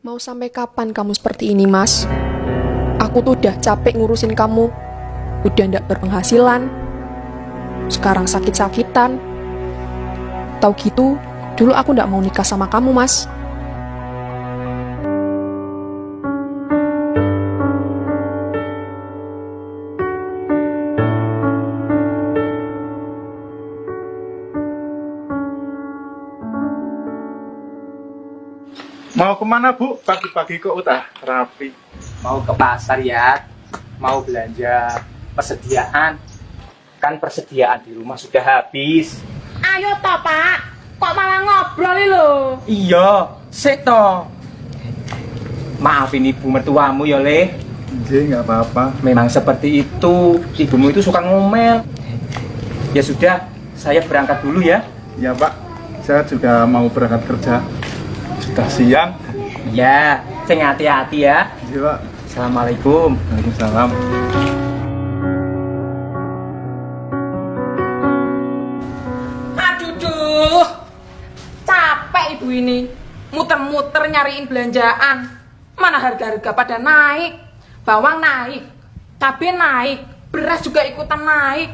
Mau sampai kapan kamu seperti ini, Mas? Aku tuh udah capek ngurusin kamu. Udah ndak berpenghasilan. Sekarang sakit-sakitan. Tahu gitu, dulu aku ndak mau nikah sama kamu, Mas. Mau kemana, Bu? Pagi-pagi kok udah rapi. Mau ke pasar ya, mau belanja persediaan. Kan persediaan di rumah sudah habis. Ayo toh Pak, kok malah ngobrol lho? Iya, sik toh. Maafin ibu mertuamu ya, Le. Nggih, nggak apa-apa. Memang seperti itu, ibumu itu suka ngomel. Ya sudah, saya berangkat dulu ya. Ya, Pak. Saya juga mau berangkat kerja. Sudah siang. Ya, sing hati-hati ya. Iya, Pak. Assalamualaikum. Waalaikumsalam. Aduh, capek ibu ini. Muter-muter nyariin belanjaan. Mana harga-harga pada naik. Bawang naik, cabai naik, beras juga ikutan naik.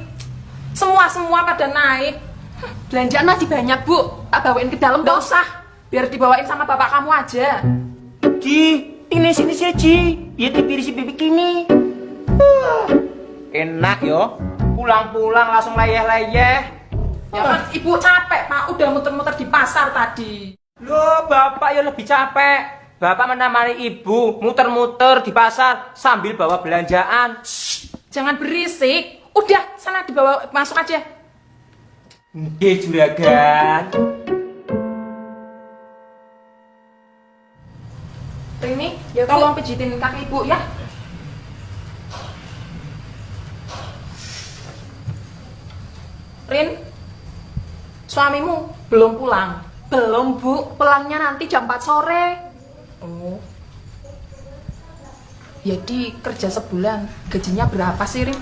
Semua pada naik. Belanjaan masih banyak, Bu. Tak bawain ke dalam, gak usah. Biar dibawain sama bapak kamu aja. Ji, ini sini sih Ji. Ya dipirisi bibik ini. Enak yo. Pulang-pulang langsung leyeh-leyeh. Ya kan ibu capek, Pak. Udah muter-muter di pasar tadi. Loh, bapak ya lebih capek. Bapak menemani ibu muter-muter di pasar sambil bawa belanjaan. Shh, jangan berisik. Udah, sana dibawa masuk aja. Nggih, juragan. Rini, ya tolong pijitin kaki ibu ya. Rin, suamimu belum pulang? Belum, Bu. Pulangnya nanti jam 4 sore. Oh. Jadi kerja sebulan, gajinya berapa sih, Rin?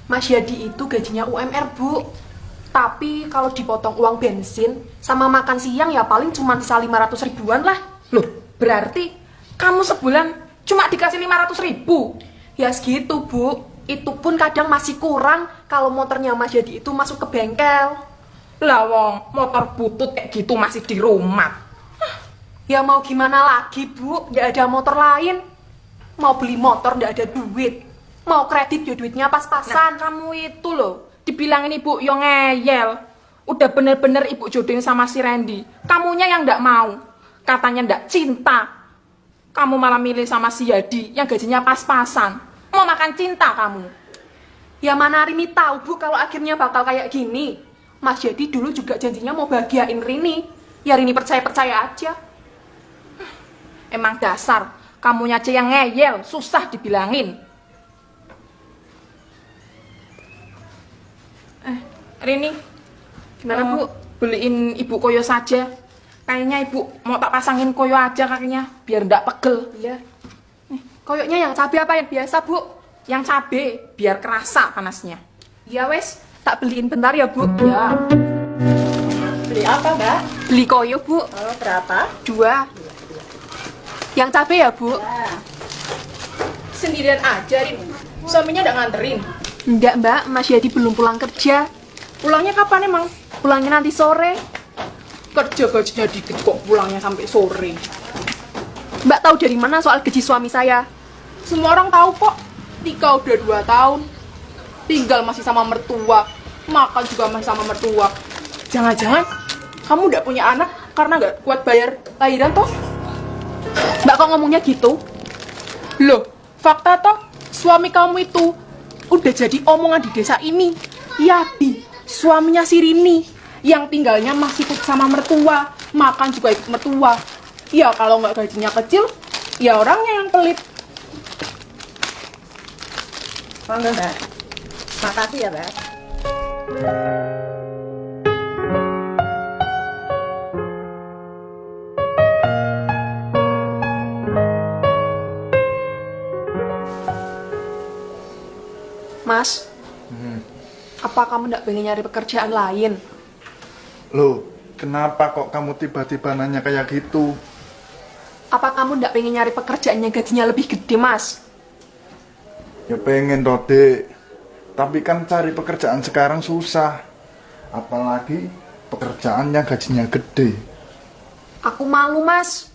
Mas Yadi itu gajinya UMR, Bu. Tapi kalau dipotong uang bensin sama makan siang ya paling cuma sisa 500 ribuan lah. Loh, berarti kamu sebulan cuma dikasih 500 ribu? Ya segitu, Bu. Itu pun kadang masih kurang kalau motornya Mas Yadi itu masuk ke bengkel. Lah wong, motor butut kayak gitu masih di rumah. Ya mau gimana lagi, Bu? Nggak ada motor lain. Mau beli motor nggak ada duit. Mau kredit ya duitnya pas-pasan. Nah, kamu itu loh, dibilangin ibu yang ngeyel. Udah bener-bener ibu jodohin sama si Randy. Kamunya yang nggak mau. Katanya nggak cinta. Kamu malah milih sama si Yadi yang gajinya pas-pasan. Mau makan cinta kamu. Ya mana Rini tahu, Bu, kalau akhirnya bakal kayak gini. Mas Yadi dulu juga janjinya mau bahagiain Rini. Ya Rini percaya-percaya aja. Emang dasar, kamunya aja yang ngeyel, susah dibilangin. Rini, Gimana, Bu? Beliin ibu koyo saja. Kayaknya ibu mau tak pasangin koyo aja kakinya, biar ndak pegel. Iya. Koyoknya yang cabai apa yang biasa, Bu? Yang cabe, biar kerasa panasnya. Ya wes, tak beliin bentar ya, Bu. Ya, Beli apa, Mbak? Beli koyo, Bu. Oh, berapa? 2. Yang cabai ya, Bu? Ya. sendirian aja, Rin. Suaminya ndak nganterin. Enggak, Mbak. Mas Yadi belum pulang kerja. Pulangnya kapan emang? Pulangnya nanti sore. Kerja gajinya dikit kok pulangnya sampai sore. Mbak tahu dari mana soal gaji suami saya? Semua orang tahu kok. Tika udah 2 tahun. Tinggal masih sama mertua. Makan juga masih sama mertua. Jangan-jangan kamu udah punya anak karena nggak kuat bayar lahiran toh? Mbak kok ngomongnya gitu? Loh, fakta toh suami kamu itu udah jadi omongan di desa ini. Yati, suaminya si Rini yang tinggalnya masih sama mertua, makan juga ikut mertua. Ya kalau nggak gajinya kecil, ya orangnya yang pelit. Monggo, Mbak. Makasih ya, Mbak. Mas, apa kamu nggak pengen nyari pekerjaan lain? Loh, kenapa kok kamu tiba-tiba nanya kayak gitu? Apa kamu ndak pengen nyari pekerjaan yang gajinya lebih gede, Mas? Ya pengen toh, Dek. Tapi kan cari pekerjaan sekarang susah. Apalagi pekerjaan yang gajinya gede. Aku malu, Mas.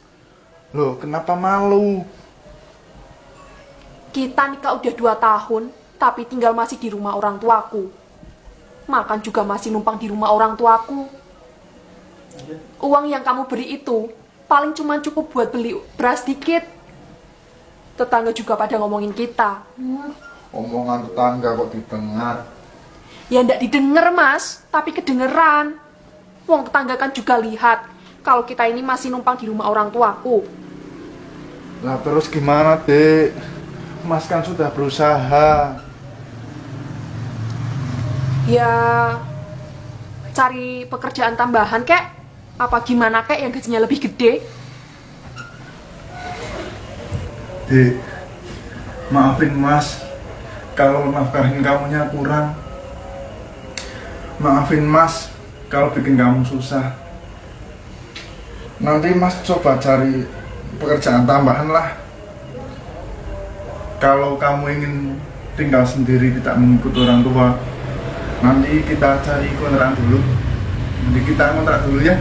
Loh, kenapa malu? Kita nikah udah 2 tahun, tapi tinggal masih di rumah orang tuaku. Makan juga masih numpang di rumah orang tuaku. Uang yang kamu beri itu paling cuma cukup buat beli beras dikit. Tetangga juga pada ngomongin kita. Omongan tetangga kok didengar. Ya ndak didengar, Mas, tapi kedengeran. Wong tetangga kan juga lihat kalau kita ini masih numpang di rumah orang tuaku. Lah terus gimana, Dek? Mas kan sudah berusaha. Ya cari pekerjaan tambahan kek, apa gimana kek yang gajinya lebih gede. Dek, maafin Mas kalau nafkahin kamunya kurang. Maafin Mas kalau bikin kamu susah. Nanti Mas coba cari pekerjaan tambahan lah. Kalau kamu ingin tinggal sendiri tidak mengikut orang tua, nanti kita cari kontrakan dulu. Nanti kita kontrak dulu ya.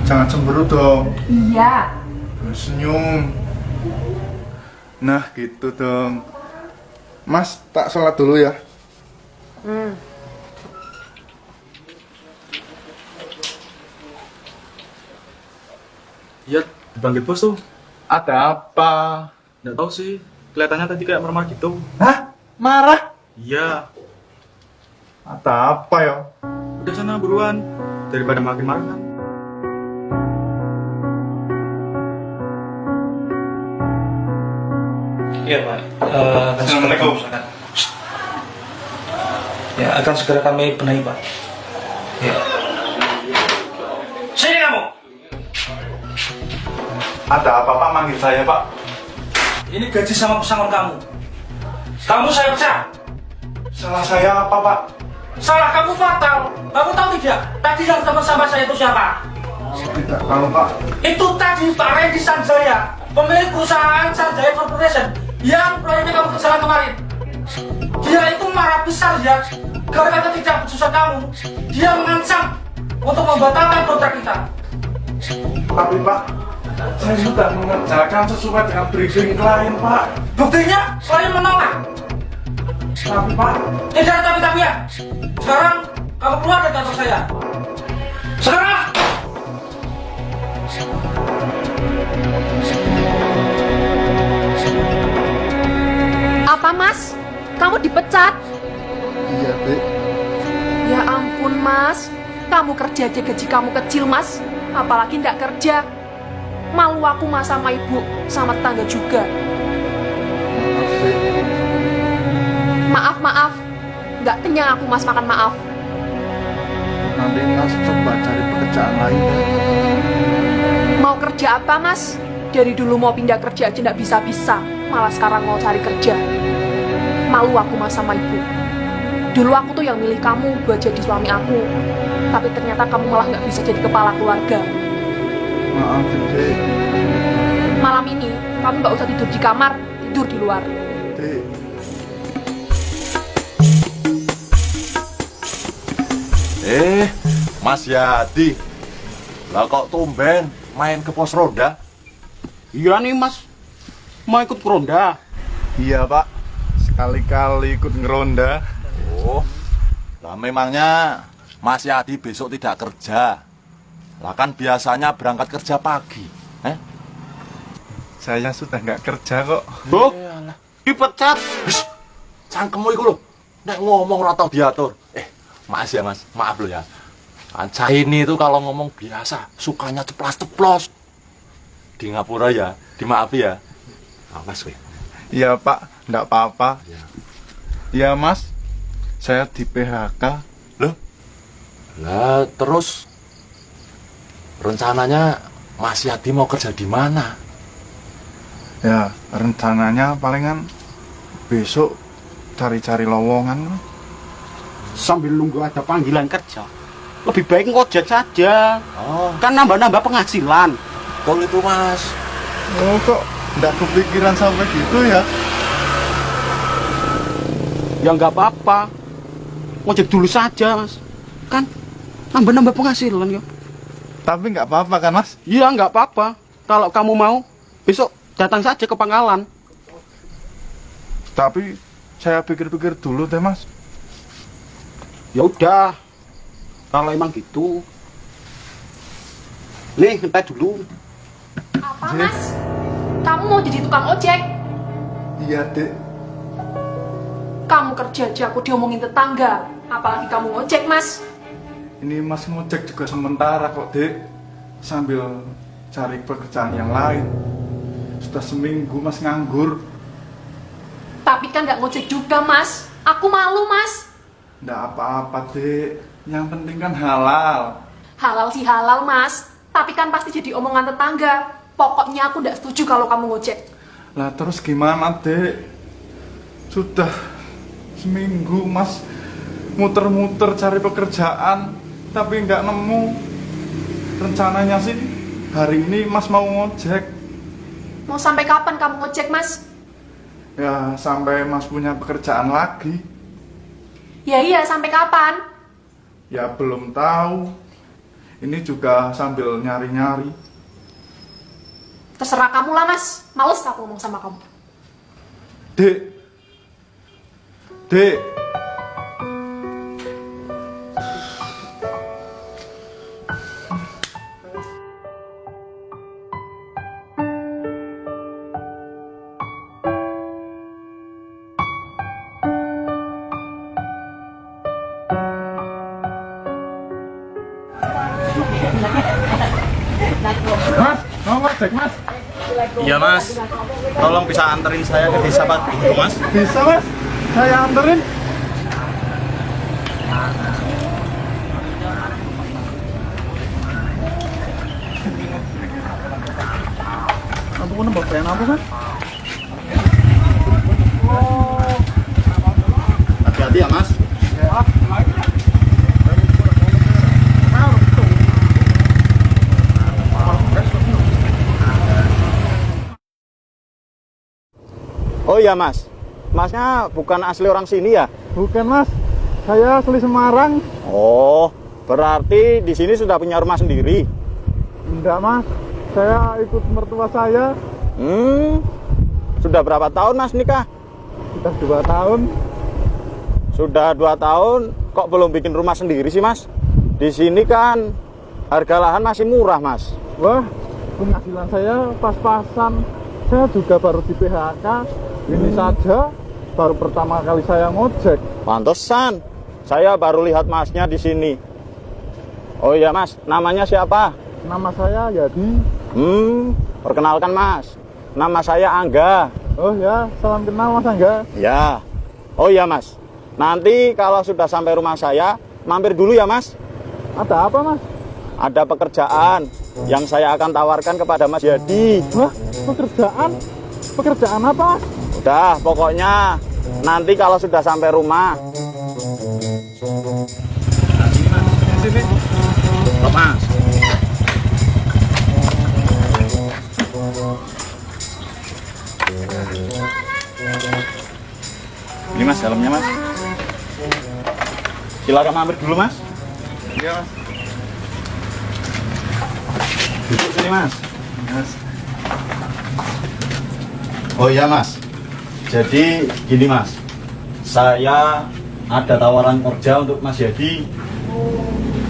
Jangan cemberut dong. Iya. Senyum. Nah gitu dong. Mas tak sholat dulu ya. Iya, dipanggil bos tuh. Ada apa? Nggak tahu sih, kelihatannya tadi kayak marah gitu. Hah? Marah? Iya, Ada apa ya? udah sana buruan, daripada makin marah kan. Iya Pak. Assalamualaikum. Ya akan segera kami benahi Pak. Ya. Sini kamu. Ada apa Pak manggil saya Pak? Ini gaji sama pesangon kamu. Kamu saya pecat. Salah saya apa Pak? Salah kamu fatal. Kamu tahu tidak? Tadi yang sama-sama saya itu siapa? Tidak tahu Pak. Itu tadi Pak Randy Sanjaya, pemilik perusahaan Sanjaya Corporation yang proyeknya kamu kesalahan kemarin. Dia itu marah besar ya, gara-gara tidak becus kamu. Dia mengancam untuk membatalkan kontrak kita. Tapi Pak, saya sudah mengerjakan sesuai dengan briefing klien Pak. Buktinya, klien menolak. Tapi Pak, Tidak ada tapi-tapian. Sekarang kamu keluar dari kantor saya. Sekarang. Apa, Mas? Kamu dipecat? iya Dek. Ya ampun, Mas. Kamu kerja aja gaji kamu kecil, Mas. Apalagi ndak kerja. Malu aku Mas sama ibu, sama tetangga juga. Maaf Dek. Maaf, maaf. Nggak kenyang aku Mas makan maaf. Nanti Mas coba cari pekerjaan lain Dek. Mau kerja apa, Mas? Dari dulu mau pindah kerja aja nggak bisa-bisa. Malah sekarang mau cari kerja. Malu aku Mas sama ibu. Dulu aku tuh yang milih kamu buat jadi suami aku. Tapi ternyata kamu malah nggak bisa jadi kepala keluarga. Maaf Dek. Malam ini, kamu nggak usah tidur di kamar, tidur di luar. Dek. Mas Yadi, lah kok tumben main ke pos ronda? Iya nih Mas, mau ikut ronda. Iya Pak, sekali-kali ikut ngeronda. Oh, lah memangnya Mas Yadi besok tidak kerja? Lah kan biasanya berangkat kerja pagi. Saya sudah nggak kerja kok. Oh, dipecat. Cangkemmu iku lho, nek ngomong ora tau diatur. Mas ya Mas, maaf lo ya. Anca ini tuh kalau ngomong biasa, sukanya ceplas-ceplos. Di ngapura ya, dimaafi ya. Awas weh. Iya Pak, nggak apa-apa. Ya. Iya Mas, saya di PHK. Loh? Lah terus rencananya Mas Yadi mau kerja di mana? Ya, rencananya palingan besok cari-cari lowongan. Sambil nunggu ada panggilan kerja. lebih baik ngojek saja. Oh, Kan nambah-nambah penghasilan. betul itu mas. Oh kok nggak kepikiran sampai gitu ya? Ya nggak apa-apa. Ngojek dulu saja, Mas. Kan nambah-nambah penghasilan ya. Tapi nggak apa-apa kan mas? Iya, nggak apa-apa. Kalau kamu mau, besok datang saja ke pangkalan. Tapi saya pikir-pikir dulu teh mas. Ya udah. Kalau emang gitu. Nih, ngetes dulu. Apa, Mas? Kamu mau jadi tukang ojek? Iya dek. Kamu kerja aja aku diomongin tetangga. Apalagi kamu ojek, Mas. Ini mas ngojek juga sementara kok dek. Sambil cari pekerjaan yang lain. Sudah seminggu mas nganggur. Tapi kan nggak ngojek juga, Mas. Aku malu, Mas. Nggak apa-apa dek. Yang penting kan halal. Halal sih halal, Mas. Tapi kan pasti jadi omongan tetangga. Pokoknya aku nggak setuju kalau kamu ngojek. Lah terus gimana dek? Sudah seminggu mas muter-muter cari pekerjaan tapi nggak nemu. Rencananya sih hari ini mas mau ngojek. Mau sampai kapan kamu ngojek, Mas? Ya sampai mas punya pekerjaan lagi. Ya iya, sampai kapan? Ya belum tahu. Ini juga sambil nyari-nyari. Terserah kamu lah, Mas. Males aku ngomong sama kamu. Dek. Dek. Mas, mau ngojek mas? Iya mas, tolong bisa anterin saya ke desa Pak Guru mas. Bisa mas, saya anterin. Aku mau nembak bayang apa kan? Hati-hati ya mas. Oh iya, Mas. Masnya bukan asli orang sini ya? Bukan mas, saya asli Semarang. Oh, berarti di sini sudah punya rumah sendiri. Enggak mas, saya ikut mertua saya. Sudah berapa tahun Mas nikah? Sudah 2 tahun. Sudah 2 tahun, kok belum bikin rumah sendiri sih Mas? Di sini kan harga lahan masih murah Mas. Wah, penghasilan saya pas-pasan. Saya juga baru di PHK. Ini saja baru pertama kali saya ngojek. Pantesan, saya baru lihat Masnya di sini. Oh iya Mas, namanya siapa? Nama saya Yadi. Perkenalkan Mas, nama saya Angga. Oh ya, salam kenal Mas Angga. Ya. Oh iya Mas, nanti kalau sudah sampai rumah saya, mampir dulu ya Mas. Ada apa mas? Ada pekerjaan yang saya akan tawarkan kepada Mas Yadi. Wah, pekerjaan? Pekerjaan apa? Udah, pokoknya nanti kalau sudah sampai rumah. Sini. Stop Mas. Ini Mas, helmnya Mas. Silakan mampir dulu Mas. Iya mas. Duduk sini Mas. Mas. Oh iya Mas. Jadi gini Mas, saya ada tawaran kerja untuk Mas Yadi.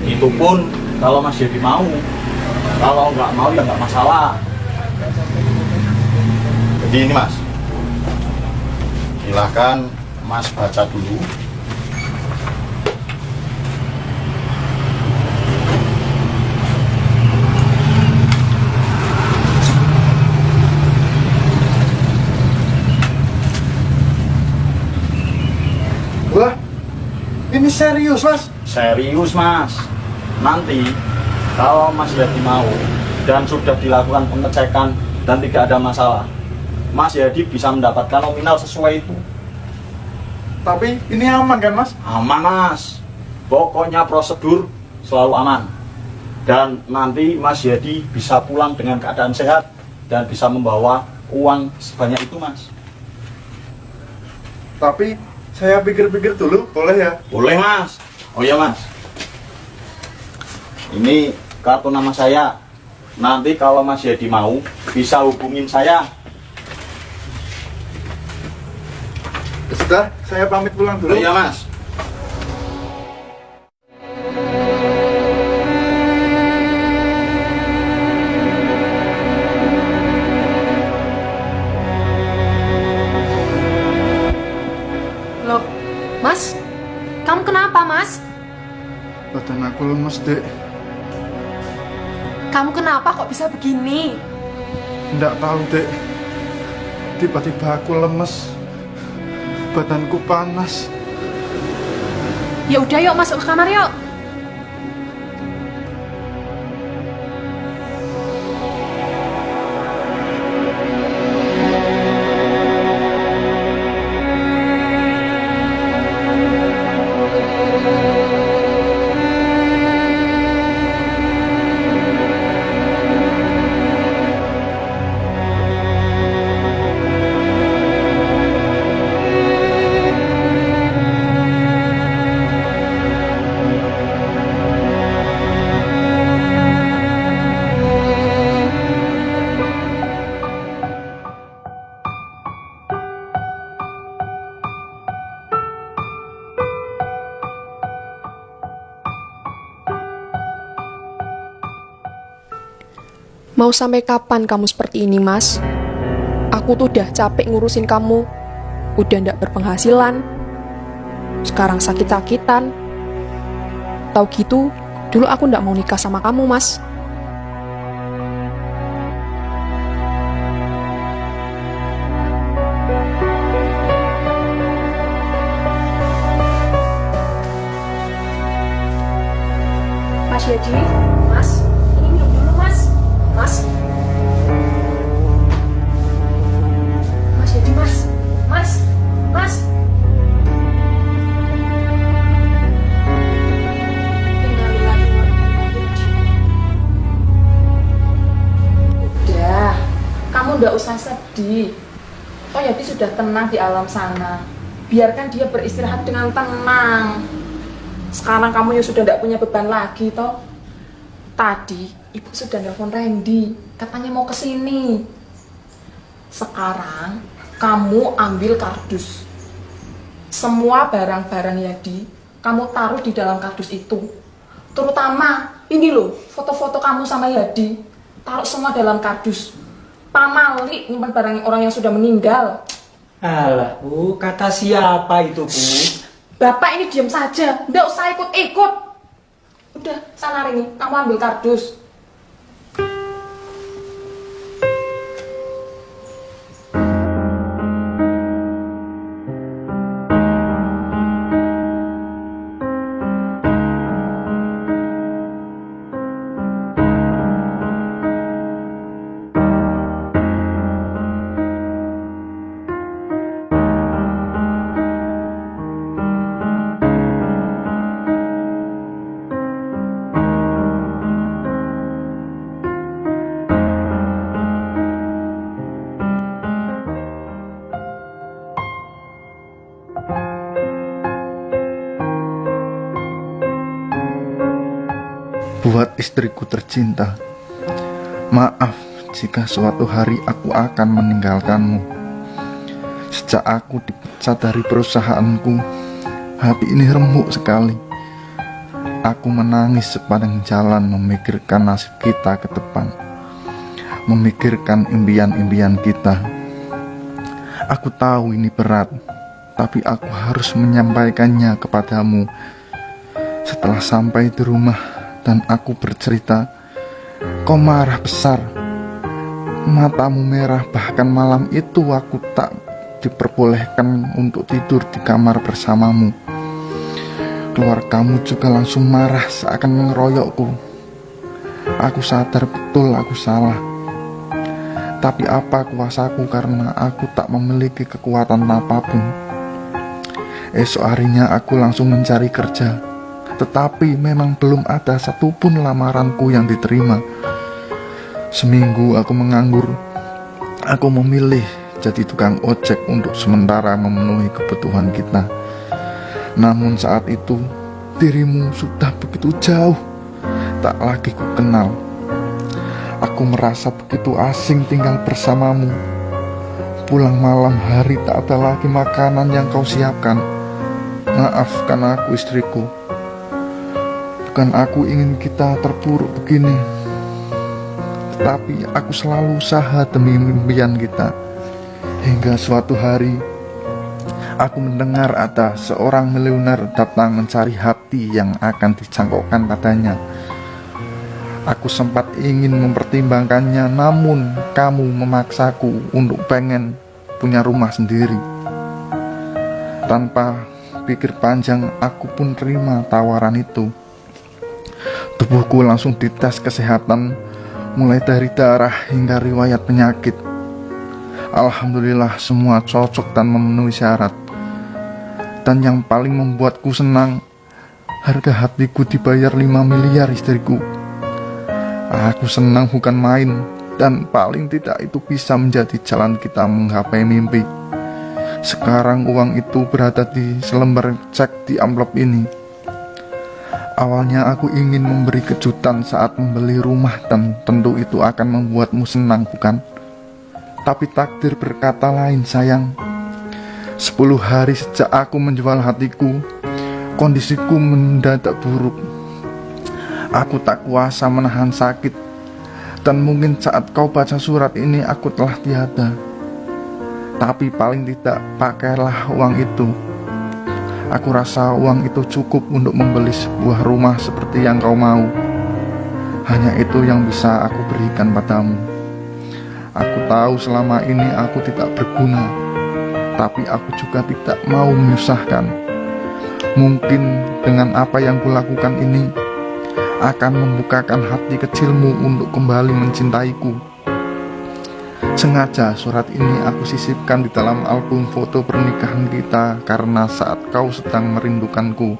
Itu pun kalau Mas Yadi mau. Kalau nggak mau ya nggak masalah. Jadi ini Mas, silahkan Mas baca dulu. Wah, ini serius mas? Serius Mas. Nanti kalau Mas Yadi mau dan sudah dilakukan pengecekan dan tidak ada masalah, Mas Yadi bisa mendapatkan nominal sesuai itu. Tapi ini aman kan mas? Aman Mas. Pokoknya prosedur selalu aman. Dan nanti Mas Yadi bisa pulang dengan keadaan sehat dan bisa membawa uang sebanyak itu, Mas. Tapi saya pikir-pikir dulu, boleh ya? Boleh, Mas. Oh iya, Mas. Ini kartu nama saya. Nanti kalau Mas Yadi mau, bisa hubungin saya. Sudah, saya pamit pulang dulu. Oh iya, Mas. Loh, Mas? Kamu kenapa, Mas? Badan aku lemes, Dek. Kamu kenapa kok bisa begini? Nggak tahu, Dek. Tiba-tiba aku lemes. Badanku panas. Ya udah yuk masuk ke kamar yuk. Mau sampai kapan kamu seperti ini, Mas? Aku tuh udah capek ngurusin kamu. Udah ndak berpenghasilan. Sekarang sakit-sakitan. Tahu gitu, dulu aku ndak mau nikah sama kamu, Mas. Mas Yadi, Mas, ini minum dulu, Mas. Mas Yadi, Mas. Innalillahi wa inna ilaihi raji'un. Udah, kamu nggak usah sedih. Toh Yadi sudah tenang di alam sana. Biarkan dia beristirahat dengan tenang. Sekarang kamu ya sudah tidak punya beban lagi, toh. Tadi Ibu sudah nelfon Randy, katanya mau kesini. Sekarang kamu ambil kardus. Semua barang-barang Yadi kamu taruh di dalam kardus itu. Terutama ini loh, foto-foto kamu sama Yadi. Taruh semua dalam kardus. Pamali nyimpan barang orang yang sudah meninggal. Alah, Bu, kata siapa itu, Bu? Bapak ini diam saja, nggak usah ikut-ikut. Udah, sana Rini, kamu ambil kardus. Buat istriku tercinta, maaf jika suatu hari aku akan meninggalkanmu. Sejak aku dipecat dari perusahaanku, hati ini remuk sekali. Aku menangis sepanjang jalan memikirkan nasib kita ke depan, memikirkan impian-impian kita. Aku tahu ini berat, tapi aku harus menyampaikannya kepadamu. Setelah sampai di rumah dan aku bercerita, kau marah besar. Matamu merah, bahkan malam itu aku tak diperbolehkan untuk tidur di kamar bersamamu. Keluargamu juga langsung marah seakan mengeroyokku. Aku sadar betul aku salah. Tapi apa kuasaku karena aku tak memiliki kekuatan apapun. Esok harinya aku langsung mencari kerja. Tetapi memang belum ada satupun lamaranku yang diterima. Seminggu aku menganggur. Aku memilih jadi tukang ojek untuk sementara memenuhi kebutuhan kita. Namun saat itu dirimu sudah begitu jauh, tak lagi ku kenal. Aku merasa begitu asing tinggal bersamamu. Pulang malam hari tak ada lagi makanan yang kau siapkan. Maafkan aku istriku. Bukan aku ingin kita terpuruk begini, tetapi aku selalu usaha demi impian kita. Hingga suatu hari aku mendengar ada seorang miliuner datang mencari hati yang akan dicangkokkan padanya. Aku sempat ingin mempertimbangkannya, namun kamu memaksaku untuk pengen punya rumah sendiri. Tanpa pikir panjang, aku pun terima tawaran itu. Tubuhku langsung dites kesehatan, mulai dari darah hingga riwayat penyakit. Alhamdulillah semua cocok dan memenuhi syarat. Dan yang paling membuatku senang, harga hatiku dibayar 5 miliar istriku. Aku senang bukan main, dan paling tidak itu bisa menjadi jalan kita menggapai mimpi. Sekarang uang itu berada di selembar cek di amplop ini. Awalnya aku ingin memberi kejutan saat membeli rumah, dan tentu itu akan membuatmu senang, bukan? Tapi takdir berkata lain, sayang. 10 hari sejak aku menjual hatiku, kondisiku mendadak buruk. Aku tak kuasa menahan sakit, dan mungkin saat kau baca surat ini aku telah tiada. Tapi paling tidak pakailah uang itu. Aku rasa uang itu cukup untuk membeli sebuah rumah seperti yang kau mau. Hanya itu yang bisa aku berikan padamu. Aku tahu selama ini aku tidak berguna, tapi aku juga tidak mau menyusahkan. Mungkin dengan apa yang kulakukan ini akan membukakan hati kecilmu untuk kembali mencintaiku. Sengaja surat ini aku sisipkan di dalam album foto pernikahan kita, karena saat kau sedang merindukanku,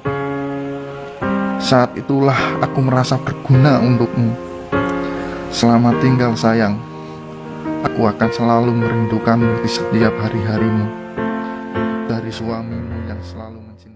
saat itulah aku merasa berguna untukmu. Selamat tinggal sayang. Aku akan selalu merindukanmu di setiap hari-harimu. Dari suamimu yang selalu mencintai.